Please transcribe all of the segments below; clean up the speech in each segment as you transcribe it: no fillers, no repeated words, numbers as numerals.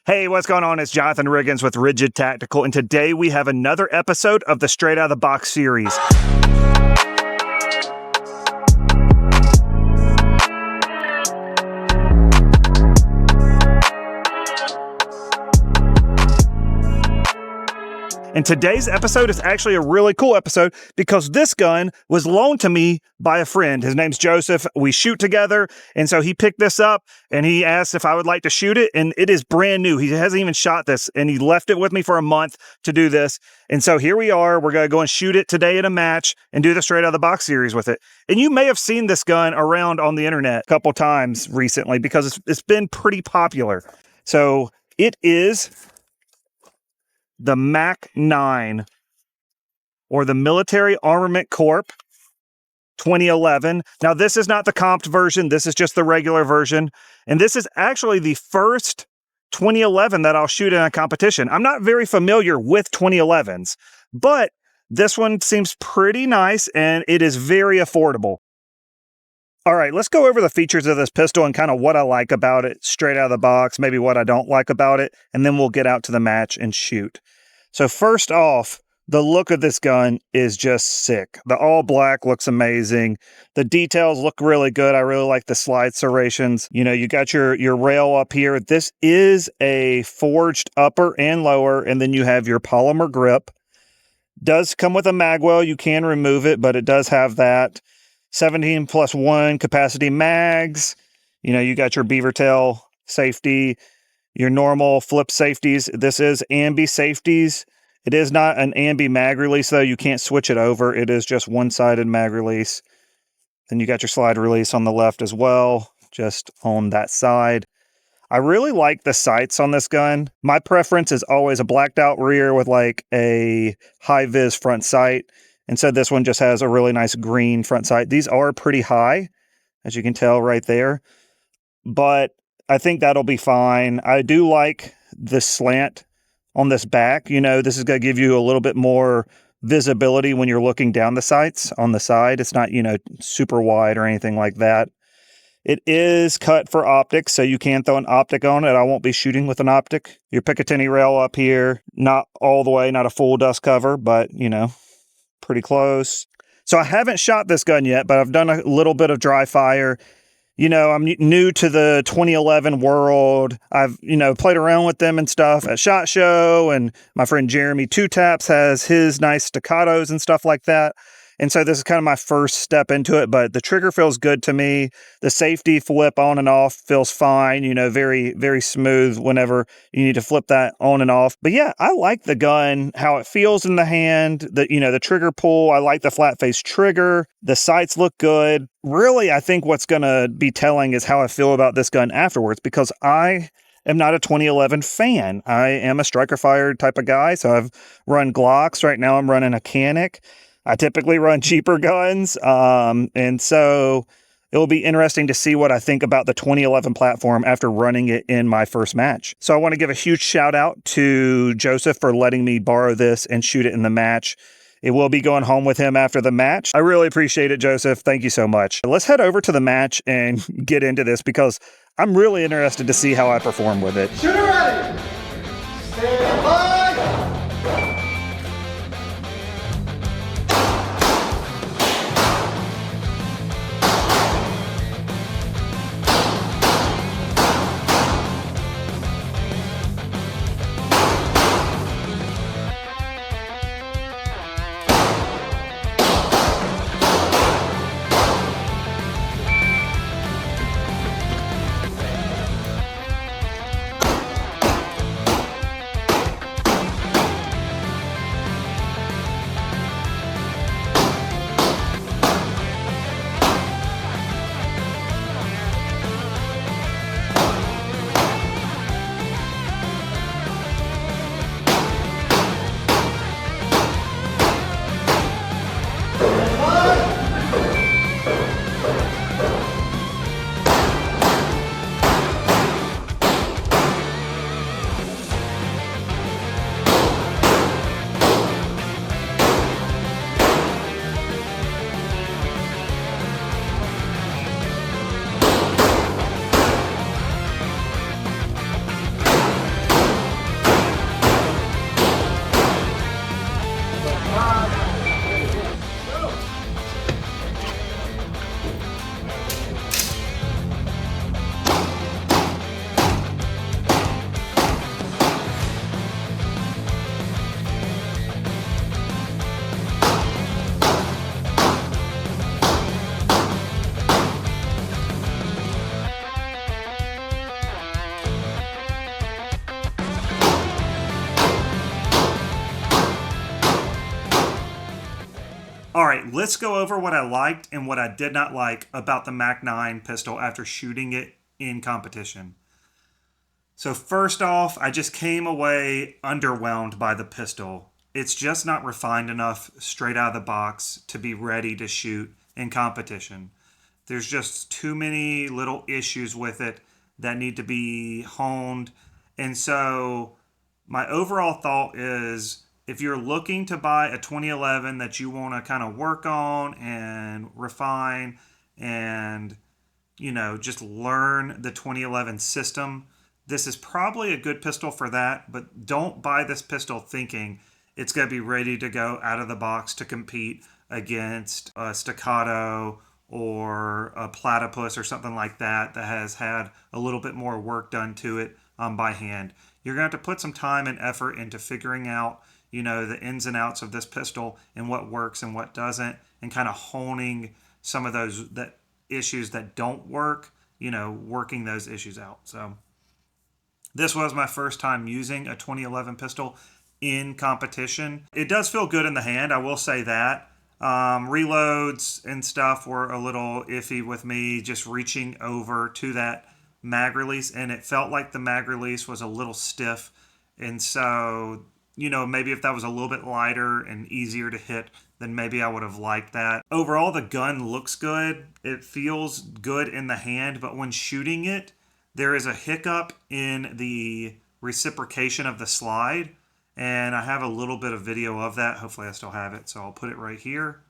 Hey, what's going on? It's Jonathan Riggins with Rigid Tactical, and today we have another episode of the Straight Outta The Box series. And today's episode is actually a really cool episode because this gun was loaned to me by a friend. His name's Joseph. We shoot together, and so he picked this up, and he asked if I would like to shoot it, and it is brand new. He hasn't even shot this, and he left it with me for a month to do this. And so here we are. We're going to go and shoot it today at a match and do the Straight Outta The Box series with it. And you may have seen this gun around on the internet a couple times recently because it's been pretty popular. So it is the Mac 9, or the Military Armament Corp 2011. Now, this is not the comped version. This is just the regular version. And this is actually the first 2011 that I'll shoot in a competition. I'm not very familiar with 2011s, but this one seems pretty nice and it is very affordable. All right, let's go over the features of this pistol and kind of what I like about it straight out of the box, maybe what I don't like about it, and then we'll get out to the match and shoot. So first off, the look of this gun is just sick. The all black looks amazing. The details look really good. I really like the slide serrations. You know, you got your rail up here. This is a forged upper and lower, and then you have your polymer grip. Does come with a magwell. You can remove it, but it does have that. 17+1 capacity mags. You know, you got your beaver tail safety, your normal flip safeties. This is ambi safeties. It is not an ambi mag release, though. You can't switch it over. It is just one-sided mag release. Then you got your slide release on the left as well, just on that side. I really like the sights on this gun. My preference is always a blacked out rear with like a high-vis front sight. And so this one just has a really nice green front sight. These are pretty high, as you can tell right there. But I think that'll be fine. I do like the slant on this back. You know, this is going to give you a little bit more visibility when you're looking down the sights on the side. It's not, you know, super wide or anything like that. It is cut for optics, so you can throw an optic on it. I won't be shooting with an optic. Your Picatinny rail up here, not all the way, not a full dust cover, but, you know, pretty close. So I haven't shot this gun yet, but I've done a little bit of dry fire. You know, I'm new to the 2011 world. I've, you know, played around with them and stuff at SHOT Show, and my friend Jeremy Two Taps has his nice staccatos and stuff like that. And so this is kind of my first step into it, but the trigger feels good to me. The safety flip on and off feels fine, you know, very, very smooth whenever you need to flip that on and off. But yeah, I like the gun, how it feels in the hand, you know, the trigger pull. I like the flat face trigger. The sights look good. Really, I think what's going to be telling is how I feel about this gun afterwards, because I am not a 2011 fan. I am a striker fire type of guy. So I've run Glocks. Right now I'm running a Canic. I typically run cheaper guns, and so it will be interesting to see what I think about the 2011 platform after running it in my first match. So I want to give a huge shout out to Joseph for letting me borrow this and shoot it in the match. It will be going home with him after the match. I really appreciate it, Joseph. Thank you so much. Let's head over to the match and get into this because I'm really interested to see how I perform with it. Shooter ready! Stand by! All right, let's go over what I liked and what I did not like about the Mac 9 pistol after shooting it in competition. So first off, I just came away underwhelmed by the pistol. It's just not refined enough straight out of the box to be ready to shoot in competition. There's just too many little issues with it that need to be honed. And so my overall thought is if you're looking to buy a 2011 that you want to kind of work on and refine and just learn the 2011 system, this is probably a good pistol for that, but don't buy this pistol thinking it's going to be ready to go out of the box to compete against a Staccato or a Platypus or something like that has had a little bit more work done to it by hand. You're going to have to put some time and effort into figuring out, the ins and outs of this pistol and what works and what doesn't, and kind of honing some of those issues that don't work, working those issues out. So this was my first time using a 2011 pistol in competition. It does feel good in the hand, I will say that. Reloads and stuff were a little iffy with me just reaching over to that mag release, and it felt like the mag release was a little stiff. And so, maybe if that was a little bit lighter and easier to hit, then maybe I would have liked that. Overall, the gun looks good. It feels good in the hand, but when shooting it, there is a hiccup in the reciprocation of the slide. And I have a little bit of video of that. Hopefully I still have it, so I'll put it right here.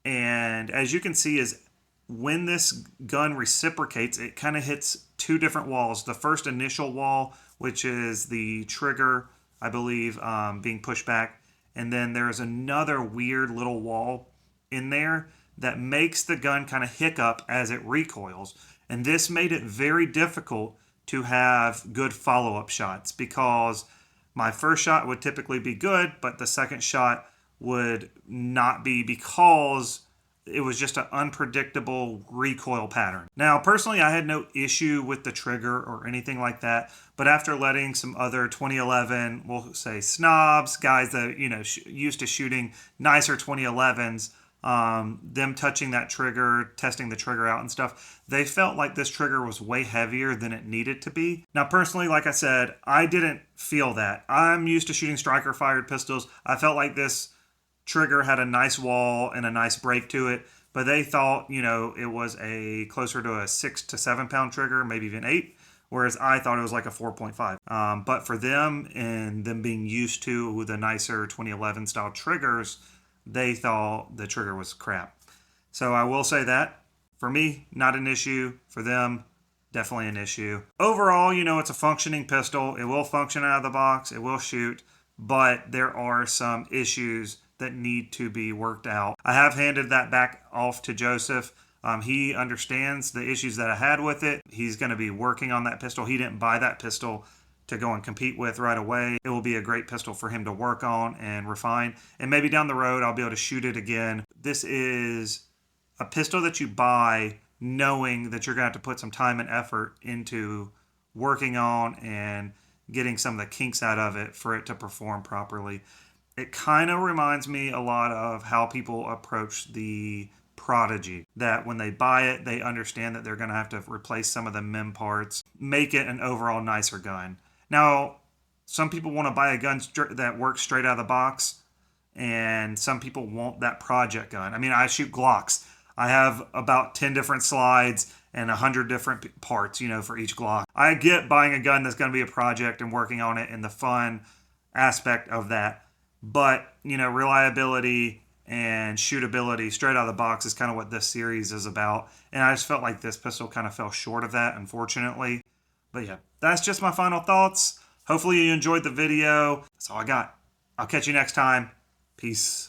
And as you can see, is when this gun reciprocates, it kind of hits two different walls. The first initial wall, which is the trigger, I believe, being pushed back. And then there's another weird little wall in there that makes the gun kind of hiccup as it recoils. And this made it very difficult to have good follow-up shots because my first shot would typically be good, but the second shot would not be because it was just an unpredictable recoil pattern. Now, personally, I had no issue with the trigger or anything like that, but after letting some other 2011, we'll say snobs, guys that, used to shooting nicer 2011s, them touching that trigger, testing the trigger out and stuff, they felt like this trigger was way heavier than it needed to be. Now, personally, like I said, I didn't feel that. I'm used to shooting striker fired pistols. I felt like this trigger had a nice wall and a nice break to it, but they thought, it was a closer to a 6 to 7 pound trigger, maybe even 8, whereas I thought it was like a 4.5. But for them and them being used to the nicer 2011 style triggers, they thought the trigger was crap. So I will say that for me, not an issue. For them, definitely an issue. Overall, it's a functioning pistol. It will function out of the box. It will shoot, but there are some issues that need to be worked out. I have handed that back off to Joseph. He understands the issues that I had with it. He's going to be working on that pistol. He didn't buy that pistol to go and compete with right away. It will be a great pistol for him to work on and refine. And maybe down the road, I'll be able to shoot it again. This is a pistol that you buy knowing that you're going to have to put some time and effort into working on and getting some of the kinks out of it for it to perform properly. It kind of reminds me a lot of how people approach the Prodigy, that when they buy it, they understand that they're going to have to replace some of the mem parts, make it an overall nicer gun. Now, some people want to buy a gun that works straight out of the box, and some people want that project gun. I mean, I shoot Glocks. I have about 10 different slides and 100 different parts, for each Glock. I get buying a gun that's going to be a project and working on it and the fun aspect of that. But, reliability and shootability straight out of the box is kind of what this series is about. And I just felt like this pistol kind of fell short of that, unfortunately. But yeah, that's just my final thoughts. Hopefully you enjoyed the video. That's all I got. I'll catch you next time. Peace.